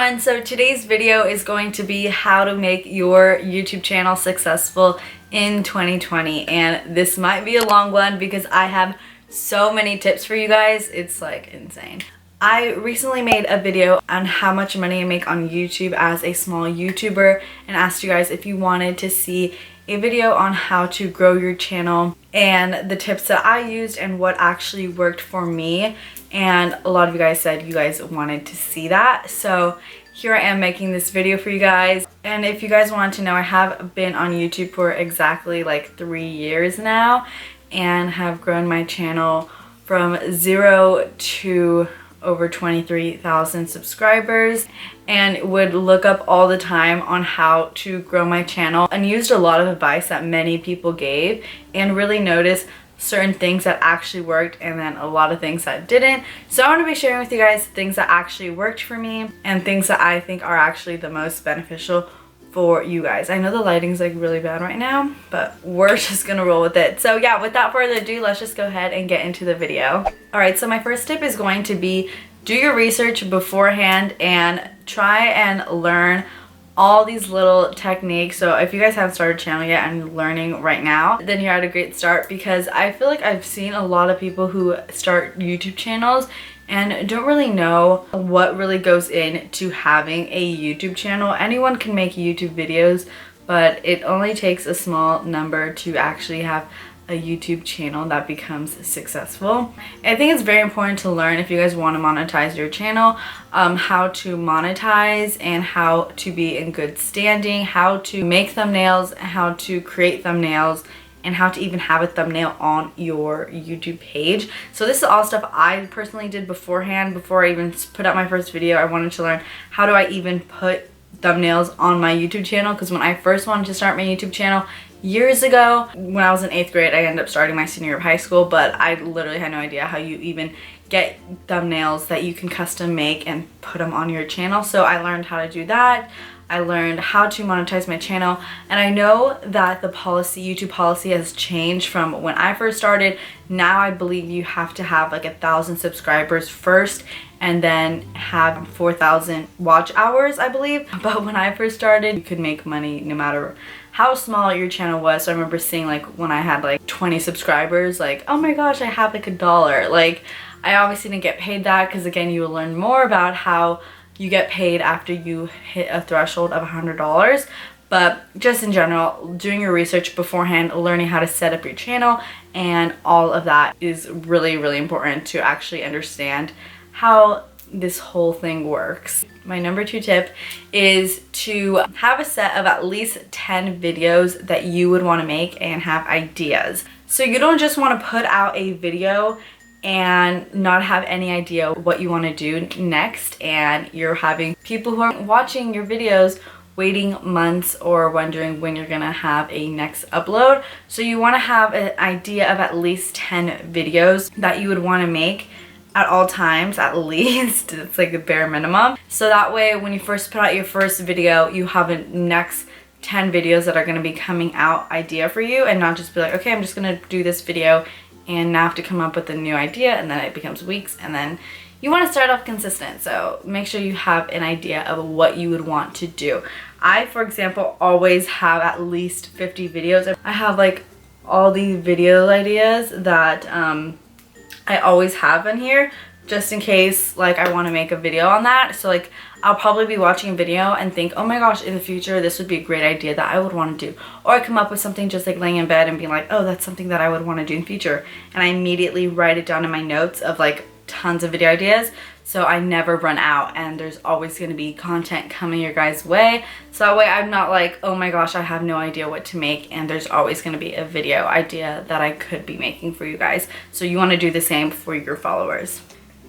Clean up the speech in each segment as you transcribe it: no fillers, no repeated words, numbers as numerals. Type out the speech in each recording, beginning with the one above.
everyone, so today's video is going to be how to make your YouTube channel successful in 2020, and this might be a long one because I have so many tips for you guys. It's like insane. I recently made a video on how much money I make on YouTube as a small YouTuber and asked you guys if you wanted to see a video on how to grow your channel and the tips that I used and what actually worked for me. And a lot of you guys said you guys wanted to see that, so here I am making this video for you guys. And if you guys want to know, I have been on YouTube for exactly like 3 years now and have grown my channel from 0 to over 23,000 subscribers, and would look up all the time on how to grow my channel and used a lot of advice that many people gave and really noticed certain things that actually worked and then a lot of things that didn't. So I want to be sharing with you guys things that actually worked for me and things that I think are actually the most beneficial for you guys. I know the lighting's like really bad right now, but we're just gonna roll with it. So yeah, without further ado, let's just go ahead and get into the video. Alright, so my first tip is going to be do your research beforehand and try and learn all these little techniques. So if you guys haven't started a channel yet and learning right now, then you're at a great start, because I feel like I've seen a lot of people who start YouTube channels and don't really know what really goes into having a YouTube channel. Anyone can make YouTube videos, but it only takes a small number to actually have a YouTube channel that becomes successful. I think it's very important to learn, if you guys want to monetize your channel, how to monetize and how to be in good standing, how to make thumbnails, how to create thumbnails, and how to even have a thumbnail on your YouTube page. So this is all stuff I personally did beforehand. Before I even put out my first video, I wanted to learn how do I even put thumbnails on my YouTube channel, because when I first wanted to start my YouTube channel years ago, when I was in 8th grade, I ended up starting my senior year of high school, but I literally had no idea how you even get thumbnails that you can custom make and put them on your channel. So I learned how to do that. I learned how to monetize my channel, and I know that the YouTube policy has changed from when I first started. Now I believe you have to have like 1,000 subscribers first and then have 4,000 watch hours, I believe. But when I first started, you could make money no matter how small your channel was. So I remember seeing like when I had like 20 subscribers, like, oh my gosh, I have like $1. Like, I obviously didn't get paid that, because again, you will learn more about how you get paid after you hit a threshold of $100. But just in general, doing your research beforehand, learning how to set up your channel, and all of that is really, really important to actually understand how this whole thing works. My number 2 tip is to have a set of at least 10 videos that you would want to make and have ideas. So you don't just want to put out a video and not have any idea what you want to do next, and you're having people who are watching your videos waiting months or wondering when you're gonna have a next upload. So you want to have an idea of at least 10 videos that you would want to make at all times, at least. It's like the bare minimum. So that way when you first put out your first video, you have a next 10 videos that are going to be coming out idea for you, and not just be like, okay, I'm just going to do this video and now have to come up with a new idea, and then it becomes weeks, and then you want to start off consistent. So make sure you have an idea of what you would want to do. I, for example, always have at least 50 videos. I have like all these video ideas that I always have in here, just in case like I want to make a video on that. So like I'll probably be watching a video and think, oh my gosh, in the future this would be a great idea that I would want to do. Or I come up with something just like laying in bed and being like, oh, that's something that I would want to do in future, and I immediately write it down in my notes of like tons of video ideas, so I never run out and there's always going to be content coming your guys' way. So that way I'm not like, oh my gosh, I have no idea what to make, and there's always going to be a video idea that I could be making for you guys. So you want to do the same for your followers.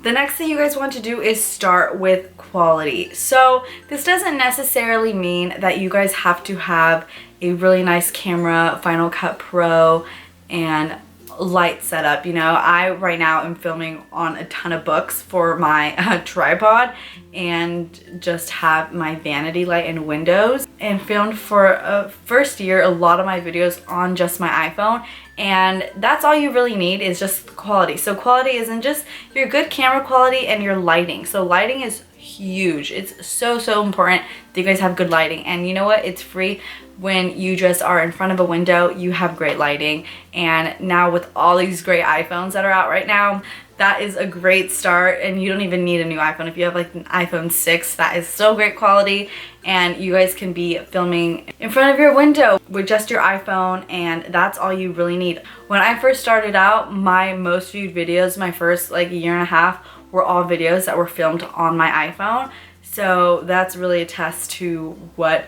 The next thing you guys want to do is start with quality. So this doesn't necessarily mean that you guys have to have a really nice camera, Final Cut Pro, and light setup. You know, I right now am filming on a ton of books for my tripod, and just have my vanity light and windows, and filmed for a first year a lot of my videos on just my iPhone. And that's all you really need, is just quality. So quality isn't just your good camera quality and your lighting. So lighting is huge. It's so important that you guys have good lighting. And you know what? It's free. When you just are in front of a window, you have great lighting. And now with all these great iPhones that are out right now, that is a great start. And you don't even need a new iPhone. If you have like an iPhone 6, that is so great quality, and you guys can be filming in front of your window with just your iPhone, and that's all you really need. When I first started out, my most viewed videos, my first like year and a half, were all videos that were filmed on my iPhone. So that's really a test to what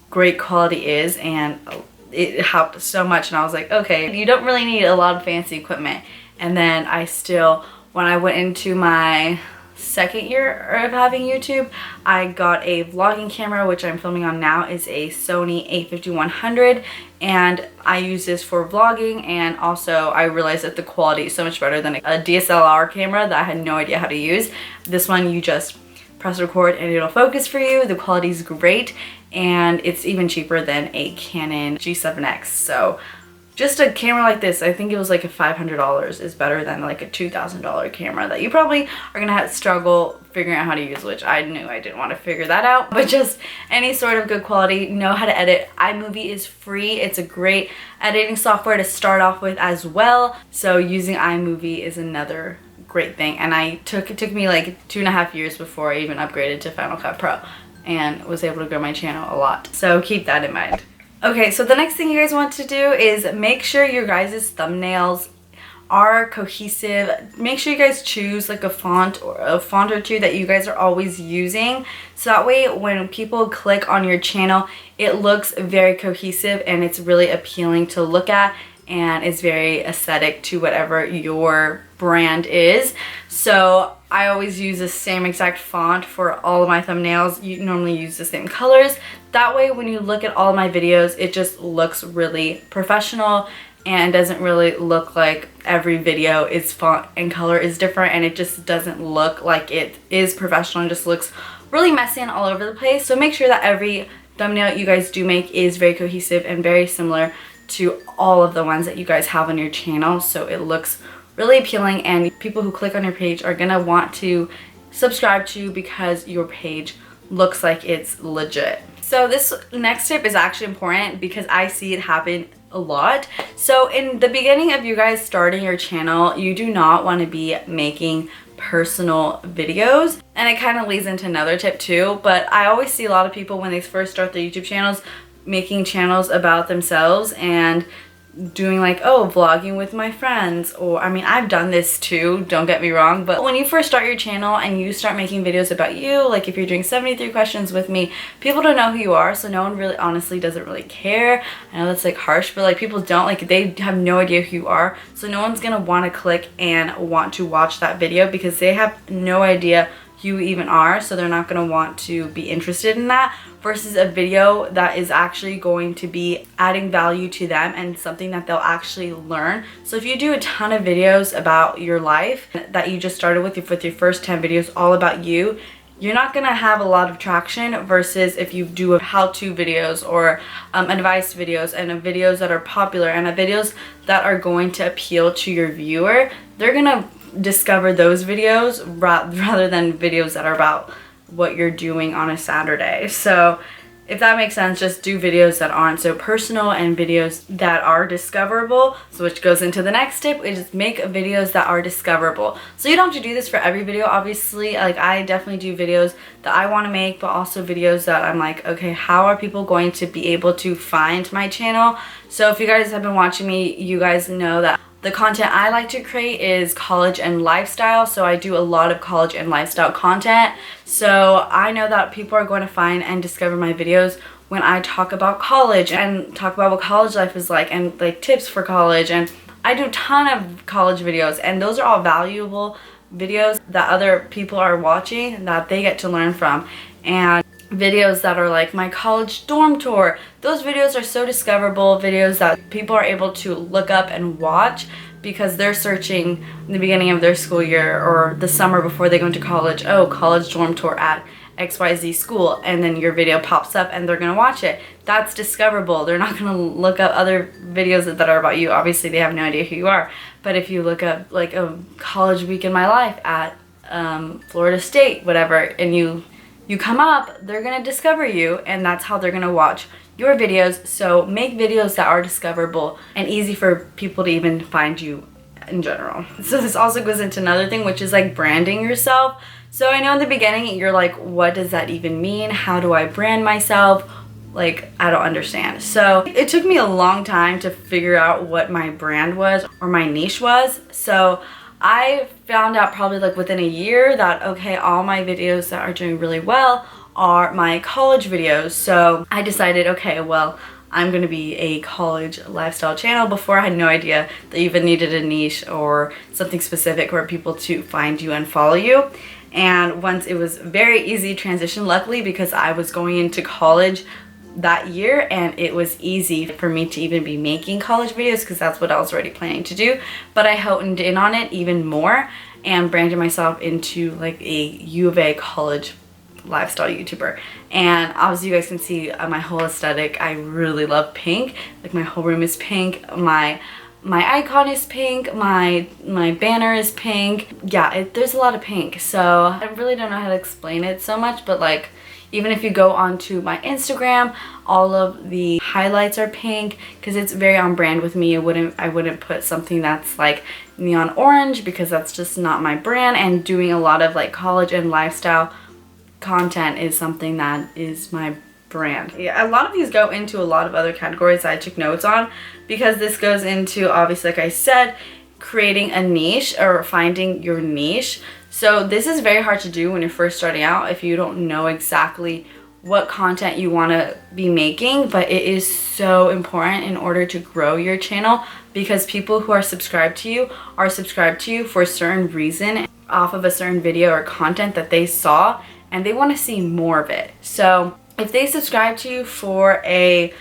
great quality is, and it helped so much. And I was like, okay, you don't really need a lot of fancy equipment. And then I still, when I went into my second year of having YouTube, I got a vlogging camera, which I'm filming on now is a Sony a5100, and I use this for vlogging. And also I realized that the quality is so much better than a DSLR camera that I had no idea how to use. This one, you just press record and it'll focus for you. The quality is great, and it's even cheaper than a Canon G7X. So just a camera like this, I think it was like a $500, is better than like a $2,000 camera that you probably are gonna have to struggle figuring out how to use, which I knew I didn't want to figure that out. But just any sort of good quality, know how to edit. iMovie is free. It's a great editing software to start off with as well. So using iMovie is another great thing. And it took me like 2.5 years before I even upgraded to Final Cut Pro, and was able to grow my channel a lot. So keep that in mind. Okay, so the next thing you guys want to do is make sure your guys' thumbnails are cohesive. Make sure you guys choose like a font or two that you guys are always using, so that way when people click on your channel, it looks very cohesive and it's really appealing to look at, and it's very aesthetic to whatever your brand is. So I always use the same exact font for all of my thumbnails. You normally use the same colors. That way when you look at all my videos, it just looks really professional and doesn't really look like every video is font and color is different, and it just doesn't look like it is professional and just looks really messy and all over the place. So make sure that every thumbnail you guys do make is very cohesive and very similar to all of the ones that you guys have on your channel, so it looks really appealing, and people who click on your page are gonna want to subscribe to you because your page looks like it's legit. So this next tip is actually important because I see it happen a lot. So in the beginning of you guys starting your channel, you do not want to be making personal videos, and it kind of leads into another tip too. But I always see a lot of people when they first start their YouTube channels making channels about themselves and doing like, oh, vlogging with my friends, or I mean, I've done this too, don't get me wrong, but when you first start your channel and you start making videos about you, like if you're doing 73 questions with me, people don't know who you are, so no one really honestly doesn't really care. I know that's like harsh, but like people don't, like they have no idea who you are, so no one's gonna want to click and want to watch that video because they have no idea who you even are, so they're not going to want to be interested in that, versus a video that is actually going to be adding value to them and something that they'll actually learn. So if you do a ton of videos about your life that you just started with your first 10 videos all about you, you're not gonna have a lot of traction, versus if you do how-to videos or advice videos and videos that are popular and videos that are going to appeal to your viewer, they're gonna discover those videos rather than videos that are about what you're doing on a Saturday. So if that makes sense, just do videos that aren't so personal and videos that are discoverable. So which goes into the next tip, is just make videos that are discoverable. So you don't have to do this for every video, obviously. Like I definitely do videos that I want to make, but also videos that I'm like, okay, how are people going to be able to find my channel? So if you guys have been watching me, you guys know that the content I like to create is college and lifestyle, so I do a lot of college and lifestyle content. So I know that people are going to find and discover my videos when I talk about college and talk about what college life is like and like tips for college. And I do a ton of college videos, and those are all valuable videos that other people are watching that they get to learn from. And videos that are like my college dorm tour, those videos are so discoverable, videos that people are able to look up and watch because they're searching in the beginning of their school year or the summer before they go into college, oh, college dorm tour at XYZ school, and then your video pops up and they're gonna watch it. That's discoverable. They're not gonna look up other videos that are about you. Obviously they have no idea who you are, but if you look up like a college week in my life at Florida State, whatever, and you come up, they're gonna discover you, and that's how they're gonna watch your videos. So make videos that are discoverable and easy for people to even find you in general. So this also goes into another thing, which is like branding yourself. So I know in the beginning you're like, what does that even mean? How do I brand myself? Like, I don't understand. So it took me a long time to figure out what my brand was or my niche was. So I found out probably like within a year that, okay, all my videos that are doing really well are my college videos. So I decided, okay, well, I'm gonna be a college lifestyle channel. Before, I had no idea that you even needed a niche or something specific for people to find you and follow you. And once it was very easy transition, luckily, because I was going into college that year and it was easy for me to even be making college videos because that's what I was already planning to do. But I honed in on it even more and branded myself into like a U of A college lifestyle YouTuber. And obviously you guys can see my whole aesthetic. I really love pink. Like my whole room is pink. My icon is pink. My banner is pink. Yeah, there's a lot of pink. So I really don't know how to explain it so much, but like, even if you go onto my Instagram, all of the highlights are pink because it's very on brand with me. I wouldn't put something that's like neon orange because that's just not my brand. And doing a lot of like college and lifestyle content is something that is my brand. Yeah, a lot of these go into a lot of other categories that I took notes on because this goes into, obviously, like I said, creating a niche or finding your niche. So this is very hard to do when you're first starting out if you don't know exactly what content you want to be making, but it is so important in order to grow your channel because people who are subscribed to you for a certain reason off of a certain video or content that they saw, and they want to see more of it. So if they subscribe to you for a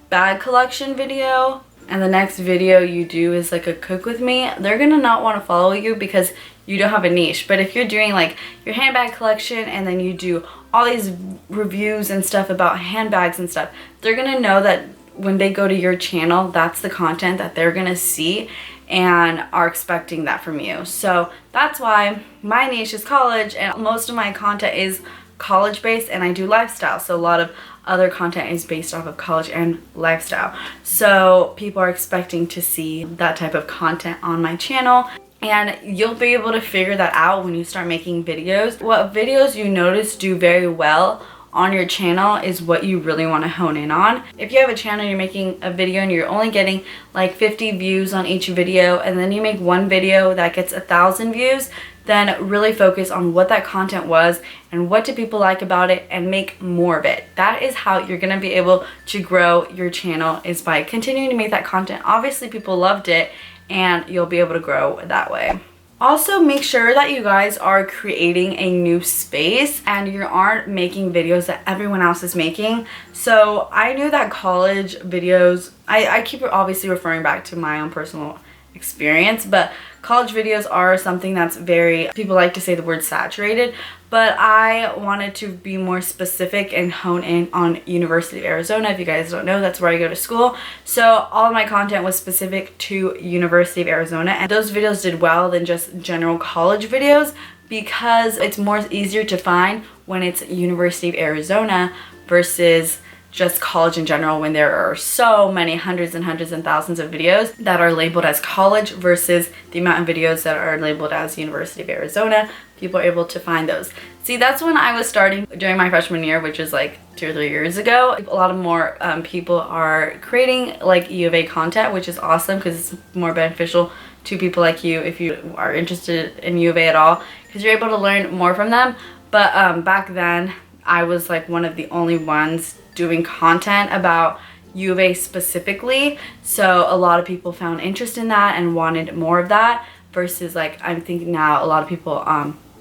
bag collection video and the next video you do is like a cook with me, they're gonna not want to follow you because you don't have a niche. But if you're doing like your handbag collection and then you do all these reviews and stuff about handbags and stuff, they're gonna know that when they go to your channel, that's the content that they're gonna see and are expecting that from you. So that's why my niche is college, and most of my content is college based, and I do lifestyle. So a lot of other content is based off of college and lifestyle. So people are expecting to see that type of content on my channel. And you'll be able to figure that out when you start making videos. What videos you notice do very well on your channel is what you really want to hone in on. If you have a channel, you're making a video and you're only getting like 50 views on each video, and then you make one video that gets 1,000 views, then really focus on what that content was and what do people like about it and make more of it. That is how you're gonna be able to grow your channel, is by continuing to make that content. Obviously people loved it and you'll be able to grow that way. Also, make sure that you guys are creating a new space and you aren't making videos that everyone else is making. So I knew that college videos, I keep obviously referring back to my own personal experience, but college videos are something that's very, people like to say the word saturated, but I wanted to be more specific and hone in on University of Arizona. If you guys don't know, that's where I go to school. So all of my content was specific to University of Arizona, and those videos did well than just general college videos because it's more easier to find when it's University of Arizona versus just college in general, when there are so many hundreds and thousands of videos that are labeled as college versus the amount of videos that are labeled as University of Arizona. People are able to find those. See, that's when I was starting during my freshman year, which is like 2 or 3 years ago. A lot of more people are creating like U of A content, which is awesome because it's more beneficial to people like you if you are interested in U of A at all, because you're able to learn more from them. But back then, I was like one of the only ones doing content about U of A specifically, so a lot of people found interest in that and wanted more of that, versus like I'm thinking now a lot of people,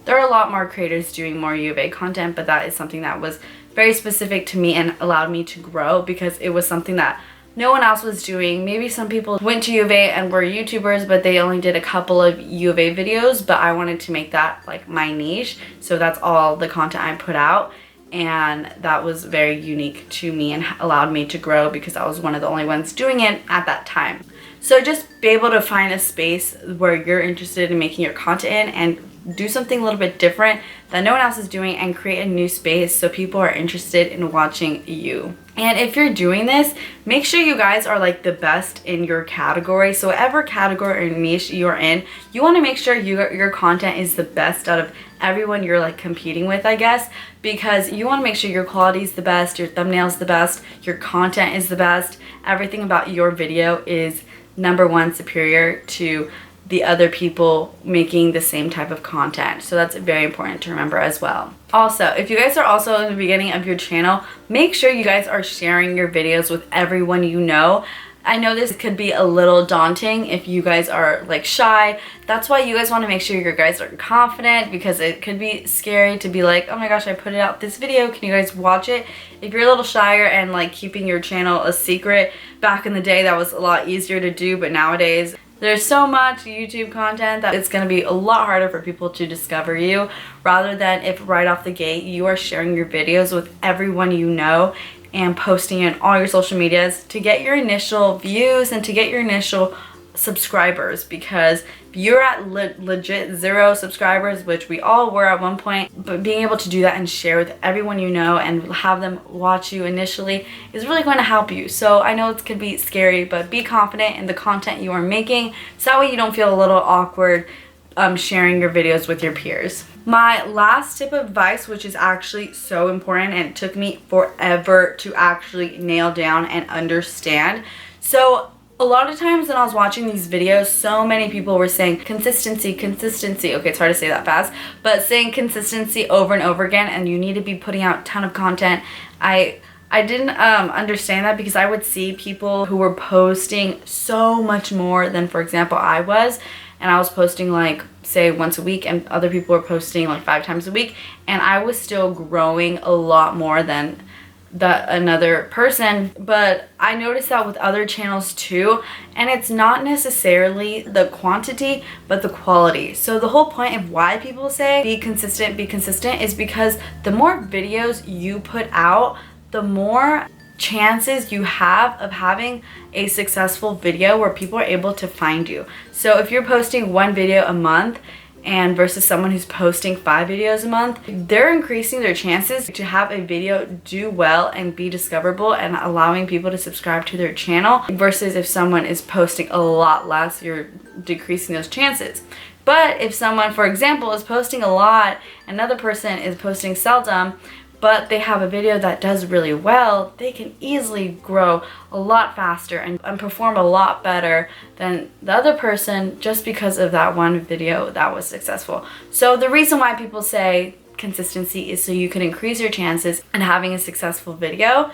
there are a lot more creators doing more U of A content, but that is something that was very specific to me and allowed me to grow because it was something that no one else was doing. Maybe some people went to U of A and were YouTubers, but they only did a couple of U of A videos, but I wanted to make that like my niche, so that's all the content I put out. And that was very unique to me and allowed me to grow because I was one of the only ones doing it at that time. So just be able to find a space where you're interested in making your content in and do something a little bit different that no one else is doing and create a new space so people are interested in watching you. And if you're doing this, make sure you guys are like the best in your category. So whatever category or niche you're in, you want to make sure your content is the best out of everyone you're like competing with, I guess, because you want to make sure your quality is the best, your thumbnail's the best, your content is the best, everything about your video is #1 superior to the other people making the same type of content. So that's very important to remember as well. Also, if you guys are also in the beginning of your channel, make sure you guys are sharing your videos with everyone you know. I know this could be a little daunting if you guys are like shy. That's why you guys want to make sure you guys are confident, because it could be scary to be like, oh my gosh, I put it out this video, can you guys watch it? If you're a little shyer and like keeping your channel a secret, back in the day that was a lot easier to do, but nowadays there's so much YouTube content that it's going to be a lot harder for people to discover you, rather than if right off the gate you are sharing your videos with everyone you know and posting in all your social medias to get your initial views and to get your initial subscribers. Because if you're at legit 0 subscribers, which we all were at one point, but being able to do that and share with everyone you know and have them watch you initially is really going to help you. So I know it could be scary, but be confident in the content you are making, so that way you don't feel a little awkward sharing your videos with your peers. My last tip of advice, which is actually so important and it took me forever to actually nail down and understand. So a lot of times when I was watching these videos, so many people were saying consistency, consistency. Okay, it's hard to say that fast, but saying consistency over and over again, and you need to be putting out a ton of content. I didn't understand that, because I would see people who were posting so much more than, for example, I was. And I was posting like, say, once a week, and other people were posting like 5 times a week, and I was still growing a lot more than another person. But I noticed that with other channels too, and it's not necessarily the quantity but the quality. So the whole point of why people say be consistent is because the more videos you put out, the more chances you have of having a successful video where people are able to find you. So if you're posting 1 video a month and versus someone who's posting 5 videos a month, they're increasing their chances to have a video do well and be discoverable and allowing people to subscribe to their channel, versus if someone is posting a lot less, you're decreasing those chances. But if someone, for example, is posting a lot, another person is posting seldom, but they have a video that does really well, they can easily grow a lot faster and perform a lot better than the other person, just because of that one video that was successful. So the reason why people say consistency is so you can increase your chances in having a successful video.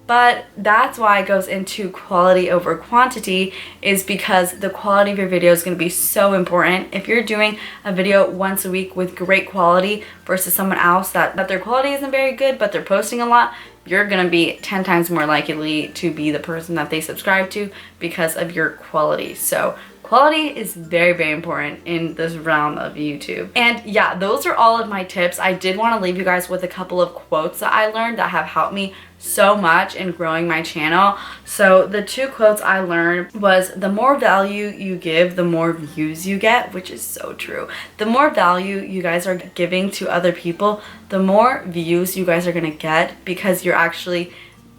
But that's why it goes into quality over quantity, is because the quality of your video is going to be so important. If you're doing a video once a week with great quality versus someone else that their quality isn't very good but they're posting a lot, you're going to be 10 times more likely to be the person that they subscribe to because of your quality. So quality is very, very important in this realm of YouTube. And yeah, those are all of my tips. I did want to leave you guys with a couple of quotes that I learned that have helped me so much in growing my channel. So the 2 quotes I learned was, the more value you give, the more views you get, which is so true. The more value you guys are giving to other people, the more views you guys are going to get, because you're actually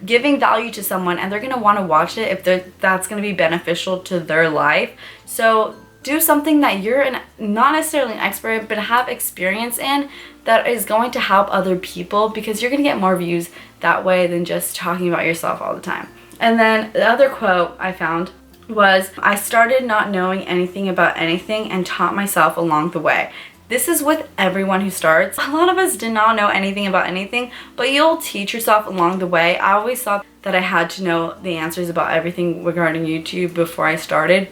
giving value to someone and they're going to want to watch it if that's going to be beneficial to their life. So do something that you're not necessarily an expert but have experience in, that is going to help other people, because you're going to get more views that way than just talking about yourself all the time. And then the other quote I found was, I started not knowing anything about anything and taught myself along the way. This is with everyone who starts. A lot of us did not know anything about anything, but you'll teach yourself along the way. I always thought that I had to know the answers about everything regarding YouTube before I started,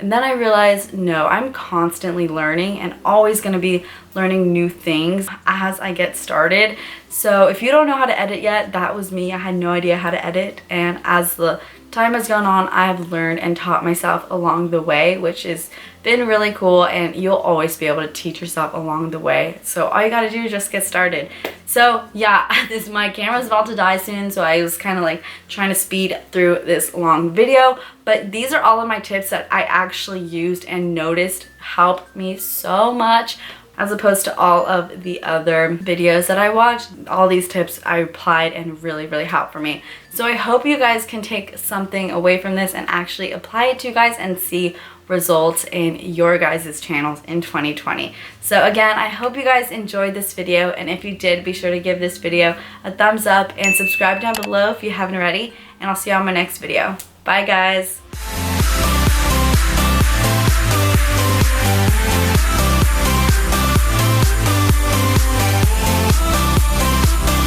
and then I realized, no, I'm constantly learning and always going to be learning new things as I get started. So if you don't know how to edit yet, that was me. I had no idea how to edit, and as the time has gone on, I have learned and taught myself along the way, which has been really cool, and you'll always be able to teach yourself along the way. So all you gotta do is just get started. So yeah, my camera's about to die soon, so I was kind of like trying to speed through this long video, but these are all of my tips that I actually used and noticed helped me so much as opposed to all of the other videos that I watched. All these tips I applied and really helped for me. So I hope you guys can take something away from this and actually apply it to you guys and see results in your guys' channels in 2020. So again, I hope you guys enjoyed this video, and if you did, be sure to give this video a thumbs up and subscribe down below if you haven't already, and I'll see you on my next video. Bye guys!